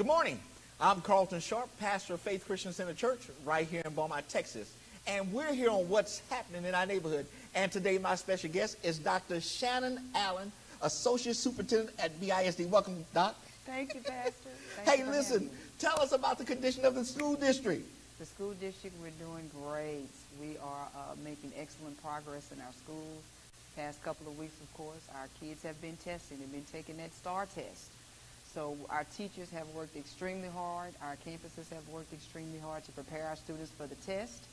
Good morning. I'm Carlton Sharp, pastor of Faith Christian Center Church right here in Beaumont, Texas. And we're here on what's happening in our neighborhood. And today my special guest is Dr. Shannon Allen, Associate Superintendent at BISD. Welcome, Doc. Thank you, Pastor. Hey, listen, tell us about the condition of the school district. The school district, we're doing great. We are making excellent progress in our schools. Past couple of weeks, of course, our kids have been testing. They've been taking that STAR test. So our teachers have worked extremely hard. Our campuses have worked extremely hard to prepare our students for the test.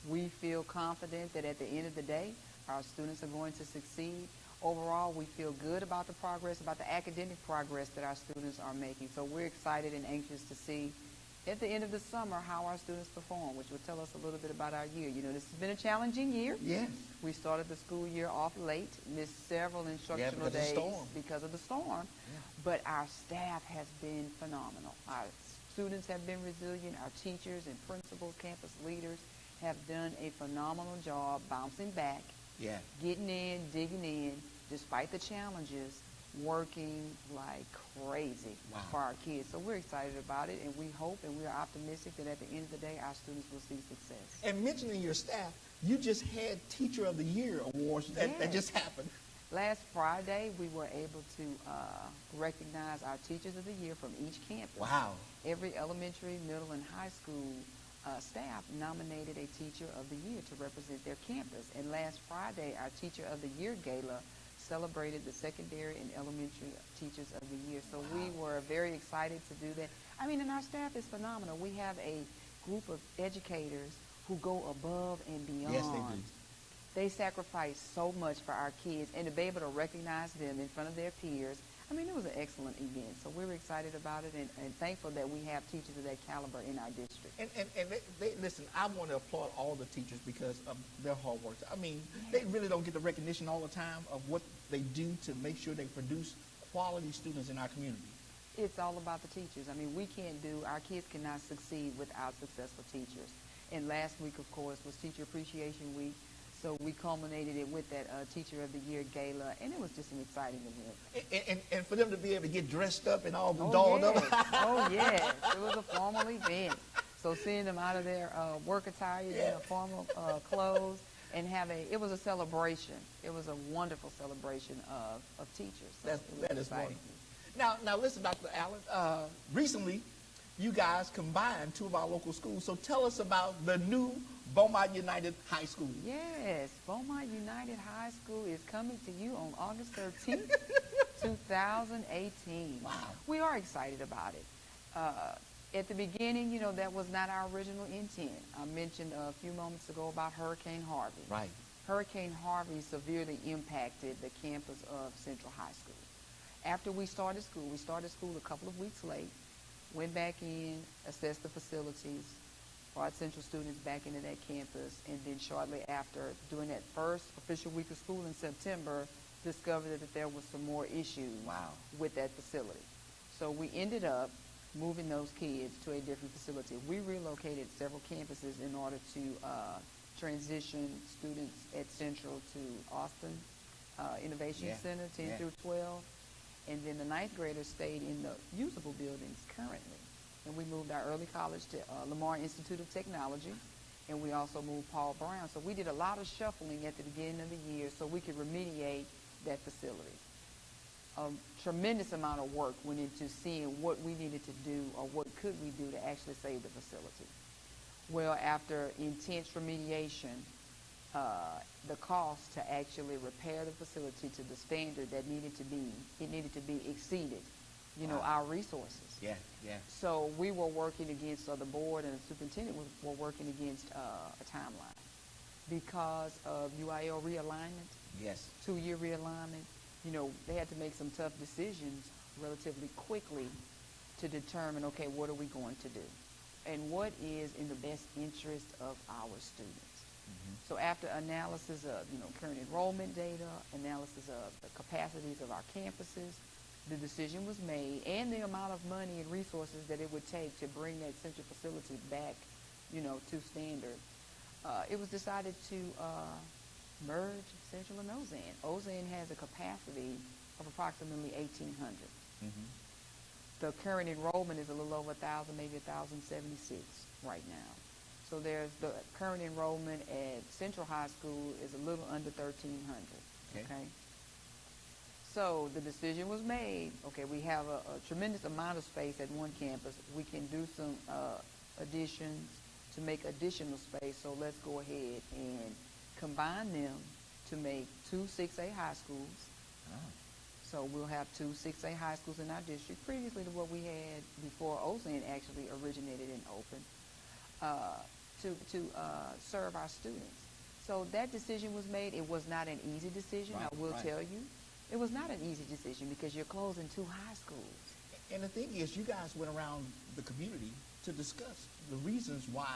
We feel confident that at the end of the day, our students are going to succeed. Overall, we feel good about the progress, about the academic progress that our students are making. So we're excited and anxious to see at the end of the summer how our students perform, which will tell us a little bit about our year. You know, this has been a challenging year. Yes. We started the school year off late, missed several instructional days because of the storm. Yeah. But our staff has been phenomenal. Our students have been resilient. Our teachers and principals, campus leaders have done a phenomenal job bouncing back, getting in, digging in, despite the challenges, working like crazy for our kids. So we're excited about it, and we hope and we're optimistic that at the end of the day, our students will see success. And mentioning your staff, you just had Teacher of the Year awards that just happened. Last Friday, we were able to recognize our Teachers of the Year from each campus. Wow. Every elementary, middle, and high school staff nominated a Teacher of the Year to represent their campus. And last Friday, our Teacher of the Year Gala celebrated the secondary and elementary teachers of the year. So we were very excited to do that. I mean, and our staff is phenomenal. We have a group of educators who go above and beyond. Yes, they do. They sacrifice so much for our kids, and to be able to recognize them in front of their peers, I mean, it was an excellent event. So we were excited about it and thankful that we have teachers of that caliber in our district. And they listen, I want to applaud all the teachers because of their hard work. I mean, they really don't get the recognition all the time of what they do to make sure they produce quality students in our community. It's all about the teachers. I mean, our kids cannot succeed without successful teachers. And last week, of course, was Teacher Appreciation Week. So we culminated it with that Teacher of the Year Gala, and it was just an exciting event. And for them to be able to get dressed up and all dolled up. Oh, yes. It was a formal event. So seeing them out of their work attire in a formal clothes and it was a celebration. It was a wonderful celebration of teachers. So that is wonderful. Now listen, Dr. Allen, recently you guys combined two of our local schools. So tell us about the new Beaumont United High School. Yes, Beaumont United High School is coming to you on August 13th, 2018. Wow. We are excited about it. At the beginning, you know, that was not our original intent. I mentioned a few moments ago about Hurricane Harvey. Right. Hurricane Harvey severely impacted the campus of Central High School. After we started school a couple of weeks late, went back in, assessed the facilities, brought Central students back into that campus, and then shortly after, during that first official week of school in September, discovered that there was some more issues with that facility. So we ended up moving those kids to a different facility. We relocated several campuses in order to transition students at Central to Austin Innovation Center, 10 through 12. And then the ninth graders stayed in the usable buildings currently. And we moved our early college to Lamar Institute of Technology, and we also moved Paul Brown. So we did a lot of shuffling at the beginning of the year so we could remediate that facility. A tremendous amount of work went into seeing what we needed to do or what could we do to actually save the facility. Well, after intense remediation, the cost to actually repair the facility to the standard that needed to be exceeded, our resources. Yeah. So we were working against, the board and the superintendent were working against a timeline because of UIL realignment. Yes. 2-year realignment. They had to make some tough decisions relatively quickly to determine, okay, what are we going to do? And what is in the best interest of our students? Mm-hmm. So after analysis of, current enrollment data, analysis of the capacities of our campuses, the decision was made, and the amount of money and resources that it would take to bring that central facility back, to standard. It was decided to merge Central and Ozan. Ozan has a capacity of approximately 1,800. Mm-hmm. The current enrollment is a little over 1,000, maybe 1,076 right now. So there's the current enrollment at Central High School is a little under 1,300. Okay. So the decision was made. Okay, we have a tremendous amount of space at one campus. We can do some additions to make additional space. So let's go ahead and combine them to make two 6A high schools. Oh. So we'll have two 6A high schools in our district, previously to what we had before Ozan actually originated and opened, to serve our students. So that decision was made. It was not an easy decision, I will tell you. It was not an easy decision because you're closing two high schools. And the thing is, you guys went around the community to discuss the reasons why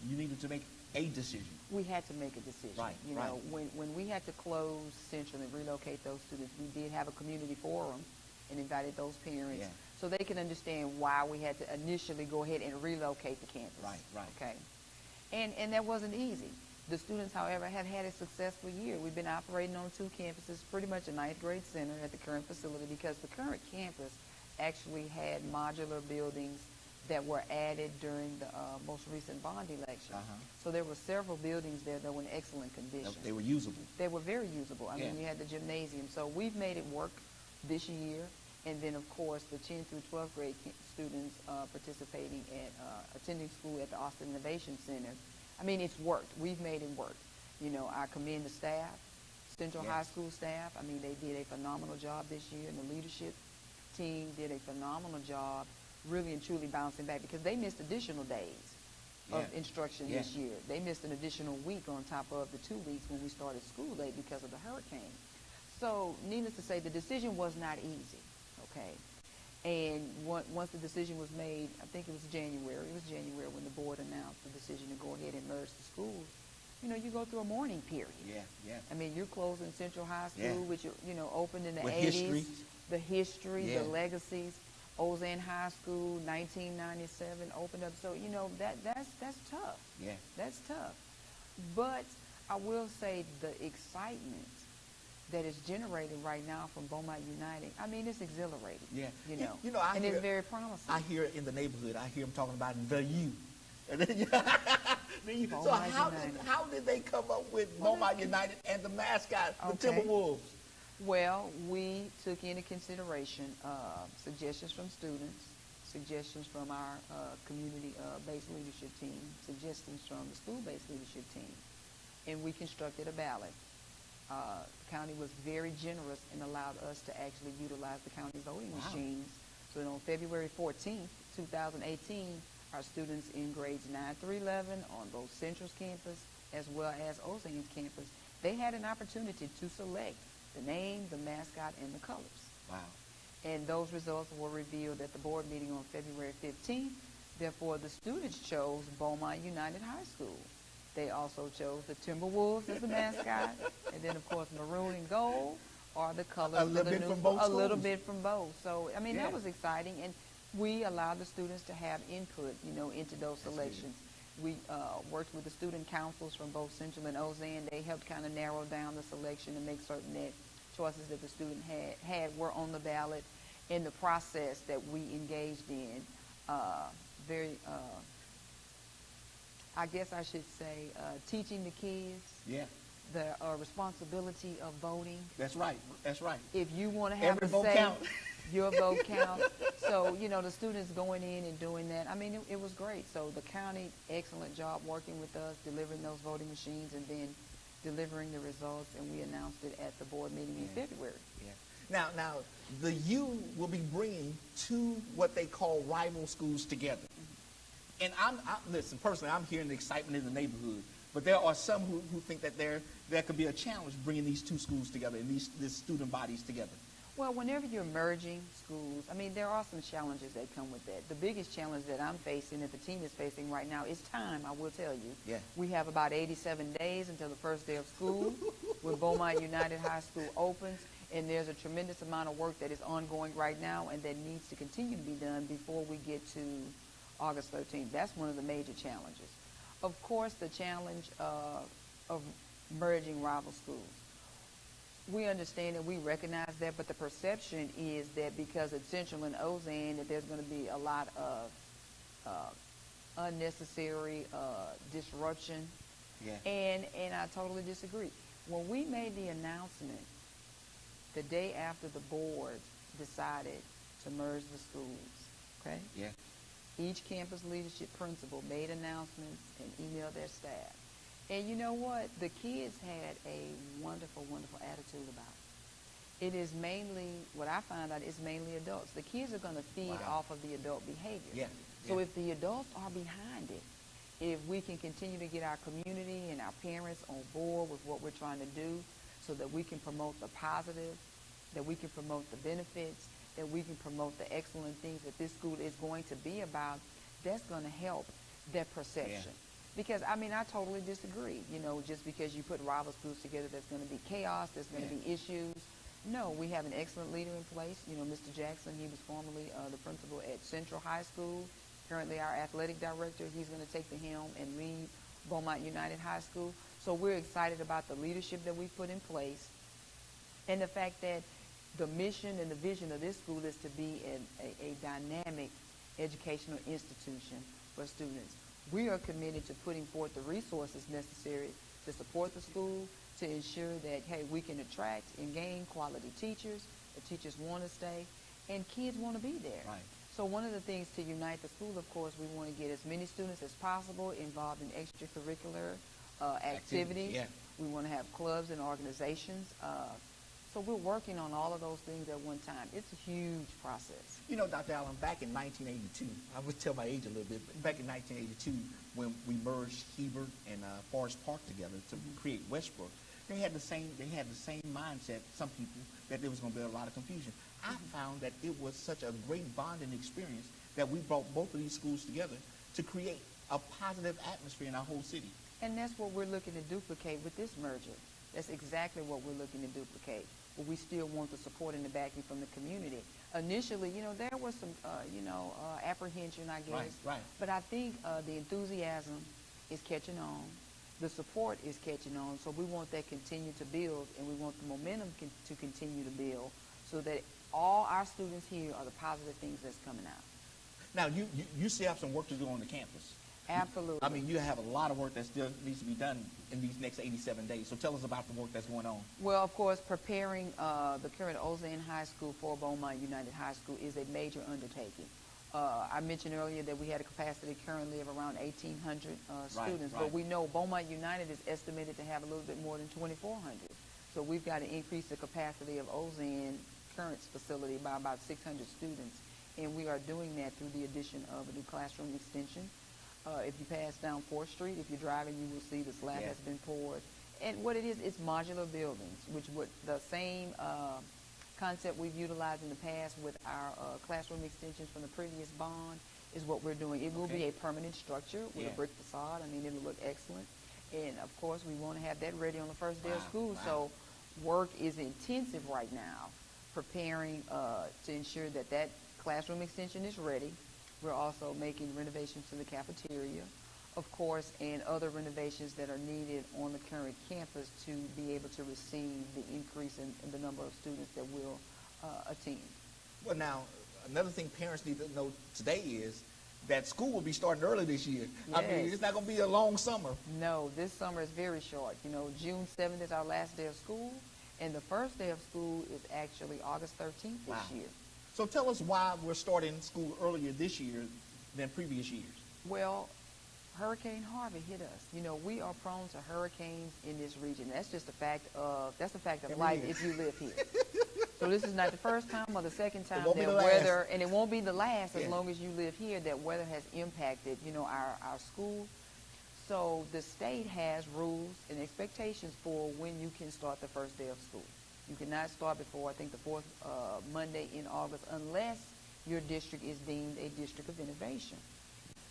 you needed to make a decision. We had to make a decision. Right, you know, when we had to close Central and relocate those students, we did have a community forum and invited those parents so they can understand why we had to initially go ahead and relocate the campus. Right. Okay. And that wasn't easy. The students, however, have had a successful year. We've been operating on two campuses, pretty much a ninth grade center at the current facility, because the current campus actually had modular buildings that were added during the most recent bond election. So there were several buildings there that were in excellent condition. They were usable. They were very usable. I mean, you had the gymnasium. So we've made it work this year. And then, of course, the 10th through 12th grade students participating at attending school at the Austin Innovation Center. I mean, it's worked. We've made it work. You know, I commend the staff, Central High School staff. I mean, they did a phenomenal job this year, and the leadership team did a phenomenal job, really and truly bouncing back, because they missed additional days of instruction this year. They missed an additional week on top of the 2 weeks when we started school late because of the hurricane. So, needless to say, the decision was not easy, okay? And once the decision was made, I think it was January when the board announced the decision to go ahead and merge the schools. You know, you go through a mourning period. I mean, you're closing Central High School, which, you know, opened in the 80s. The history, the legacies. Ozan High School, 1997, opened up. So, you know, that's tough. That's tough. But I will say the excitement that is generated right now from Beaumont United, I mean, it's exhilarating. You know, and it's very promising. I hear in the neighborhood, I hear them talking about the U. And then so how did they come up with Beaumont United and the mascot, the Timberwolves? Well, we took into consideration suggestions from students, suggestions from our community-based leadership team, suggestions from the school-based leadership team, and we constructed a ballot. The county was very generous and allowed us to actually utilize the county voting machines. So on February 14th, 2018, our students in grades 9 through 11 on both Central's campus as well as Ozan's campus, they had an opportunity to select the name, the mascot, and the colors. And those results were revealed at the board meeting on February 15th. Therefore, the students chose Beaumont United High School. They also chose the Timberwolves as the mascot, and then, of course, maroon and gold are the colors. A little bit from both schools. A little bit from both. So, I mean, that was exciting, and we allowed the students to have input, you know, into those selections. We worked with the student councils from both Central and Ozan. They helped kind of narrow down the selection and make certain that choices that the student had were on the ballot. In the process that we engaged in, I guess I should say, teaching the kids the responsibility of voting. That's right. If you want to have every a vote say, count. Your vote counts. So, you know, the students going in and doing that, I mean, it was great. So the county, excellent job working with us, delivering those voting machines, and then delivering the results, and we announced it at the board meeting in February. Now, the U will be bringing two what they call rival schools together. And listen, personally, I'm hearing the excitement in the neighborhood, but there are some who think that there could be a challenge bringing these two schools together and these student bodies together. Well, whenever you're merging schools, I mean, there are some challenges that come with that. The biggest challenge that I'm facing, that the team is facing right now, is time, I will tell you. We have about 87 days until the first day of school when Beaumont United High School opens, and there's a tremendous amount of work that is ongoing right now and that needs to continue to be done before we get to August 13th. That's one of the major challenges. Of course, the challenge of merging rival schools. We understand and we recognize that, but the perception is that because it's Central and Ozan, that there's going to be a lot of unnecessary disruption. Yeah. And I totally disagree. When we made the announcement the day after the board decided to merge the schools, okay? Yeah. Each campus leadership principal made announcements and emailed their staff. And you know what? The kids had a wonderful, wonderful attitude about it. It is mainly, what I found out, is mainly adults. The kids are going to feed off of the adult behavior. Yeah. So if the adults are behind it, if we can continue to get our community and our parents on board with what we're trying to do so that we can promote the positive, that we can promote the benefits, that we can promote the excellent things that this school is going to be about, that's going to help that perception. Yeah. Because, I mean, I totally disagree. You know, just because you put rival schools together, there's going to be chaos, there's going to be issues. No, we have an excellent leader in place. You know, Mr. Jackson, he was formerly the principal at Central High School. Currently our athletic director. He's going to take the helm and lead Beaumont United High School. So we're excited about the leadership that we've put in place and the fact that the mission and the vision of this school is to be a dynamic educational institution for students. We are committed to putting forth the resources necessary to support the school, to ensure that, hey, we can attract and gain quality teachers, the teachers want to stay, and kids want to be there. Right. So one of the things to unite the school, of course, we want to get as many students as possible involved in extracurricular activities. Yeah. We want to have clubs and organizations. So we're working on all of those things at one time. It's a huge process. You know, Dr. Allen, back in 1982, I would tell my age a little bit, but back in 1982, when we merged Hebert and Forest Park together to create Westbrook, they had the same mindset, some people, that there was going to be a lot of confusion. I found that it was such a great bonding experience that we brought both of these schools together to create a positive atmosphere in our whole city. And that's what we're looking to duplicate with this merger. That's exactly what we're looking to duplicate. But we still want the support and the backing from the community. Initially, you know, there was some, apprehension, I guess. Right. But I think the enthusiasm is catching on. The support is catching on. So we want that continue to build, and we want the momentum to continue to build so that all our students here are the positive things that's coming out. Now, you still have some work to do on the campus. Absolutely. I mean, you have a lot of work that still needs to be done in these next 87 days. So tell us about the work that's going on. Well, of course, preparing the current Ozan High School for Beaumont United High School is a major undertaking. I mentioned earlier that we had a capacity currently of around 1,800 students, but we know Beaumont United is estimated to have a little bit more than 2,400. So we've got to increase the capacity of Ozan current facility by about 600 students, and we are doing that through the addition of a new classroom extension. If you pass down 4th Street, if you're driving, you will see the slab has been poured. And what it is, it's modular buildings, which would the same concept we've utilized in the past with our classroom extensions from the previous bond is what we're doing. It will be a permanent structure with a brick facade. I mean, it'll look excellent. And, of course, we want to have that ready on the first day of school. So work is intensive right now, preparing to ensure that that classroom extension is ready. We're also making renovations to the cafeteria, of course, and other renovations that are needed on the current campus to be able to receive the increase in the number of students that will attend. Well, now, another thing parents need to know today is that school will be starting early this year. Yes. I mean, it's not going to be a long summer. No, this summer is very short. You know, June 7th is our last day of school, and the first day of school is actually August 13th this year. So tell us why we're starting school earlier this year than previous years. Well, Hurricane Harvey hit us. You know, we are prone to hurricanes in this region. That's just a fact of life if you live here. So this is not the first time or the second time that weather, and it won't be the last as long as you live here, that weather has impacted, you know, our school. So the state has rules and expectations for when you can start the first day of school. You cannot start before, I think, the 4th Monday in August unless your district is deemed a district of innovation.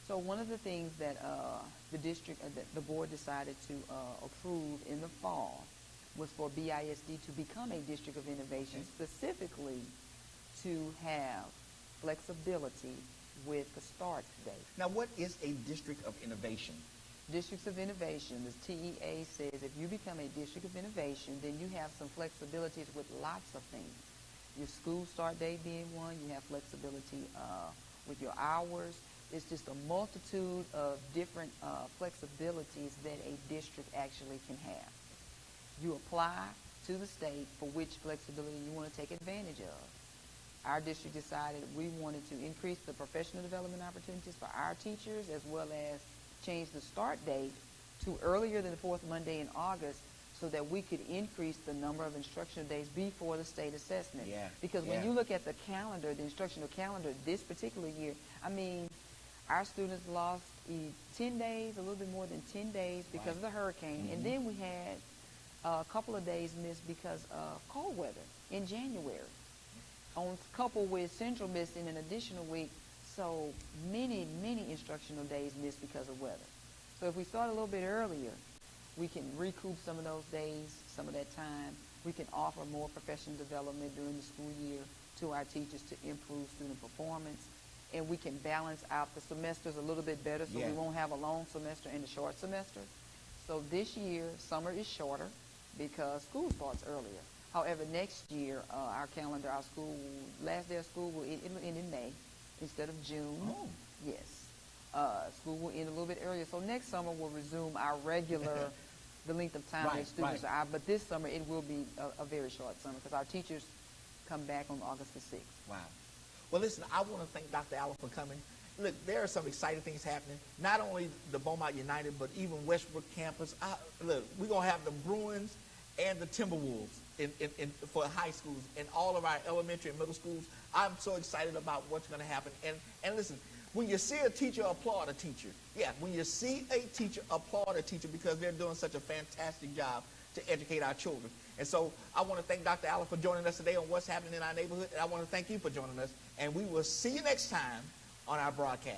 So one of the things that the board decided to approve in the fall was for BISD to become a district of innovation, specifically to have flexibility with the start date. Now, what is a district of innovation? Districts of Innovation, the TEA says if you become a District of Innovation, then you have some flexibilities with lots of things. Your school start date being one, you have flexibility with your hours. It's just a multitude of different flexibilities that a district actually can have. You apply to the state for which flexibility you want to take advantage of. Our district decided we wanted to increase the professional development opportunities for our teachers, as well as change the start date to earlier than the fourth Monday in August, so that we could increase the number of instructional days before the state assessment. Yeah, because when you look at the calendar, the instructional calendar this particular year, I mean, our students lost 10 days, a little bit more than 10 days because of the hurricane. And then we had a couple of days missed because of cold weather in January. Coupled with Central missing an additional week, so many instructional days missed because of weather. So if we start a little bit earlier, we can recoup some of those days, some of that time. We can offer more professional development during the school year to our teachers to improve student performance. And we can balance out the semesters a little bit better, so we won't have a long semester and a short semester. So this year, summer is shorter because school starts earlier. However, next year, our calendar, our school, last day of school will end in May instead of June. Oh. Yes. School will end a little bit earlier. So next summer we'll resume our regular, the length of time that students are out. But this summer it will be a very short summer because our teachers come back on August the 6th. Wow. Well, listen, I want to thank Dr. Allen for coming. Look, there are some exciting things happening. Not only the Beaumont United, but even Westbrook campus. Look, we're going to have the Bruins and the Timberwolves for high schools and all of our elementary and middle schools. I'm so excited about what's going to happen. And listen, when you see a teacher, applaud a teacher. Yeah, when you see a teacher, applaud a teacher because they're doing such a fantastic job to educate our children. And so I want to thank Dr. Allen for joining us today on What's Happening in Our Neighborhood. And I want to thank you for joining us. And we will see you next time on our broadcast.